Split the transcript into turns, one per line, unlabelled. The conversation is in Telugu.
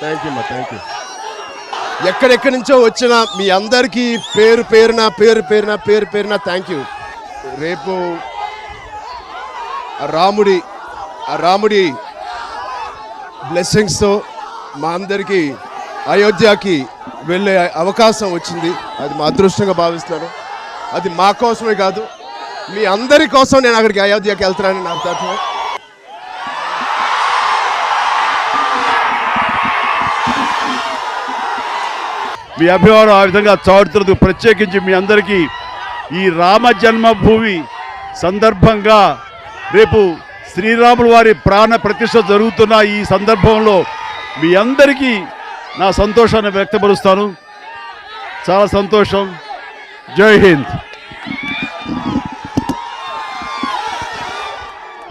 థ్యాంక్ యూ ఎక్కడెక్కడి నుంచో వచ్చిన మీ అందరికీ పేరు పేరున థ్యాంక్ యూ. రేపు రాముడి బ్లెస్సింగ్స్తో మా అందరికీ అయోధ్యకి వెళ్ళే అవకాశం వచ్చింది. అది మా అదృష్టంగా భావిస్తున్నాను. అది మా కోసమే కాదు, మీ అందరి కోసం నేను అక్కడికి అయోధ్యకి వెళ్తున్నానని నాకు తరఫున.
మీ అభిమానం ఆ విధంగా చాటుతున్నందుకు ప్రత్యేకించి మీ అందరికీ ఈ రామ జన్మభూమి సందర్భంగా రేపు శ్రీరాముల వారి ప్రాణ ప్రతిష్ఠ జరుగుతున్న ఈ సందర్భంలో మీ అందరికీ నా సంతోషాన్ని వ్యక్తపరుస్తాను. చాలా సంతోషం. జై హింద్.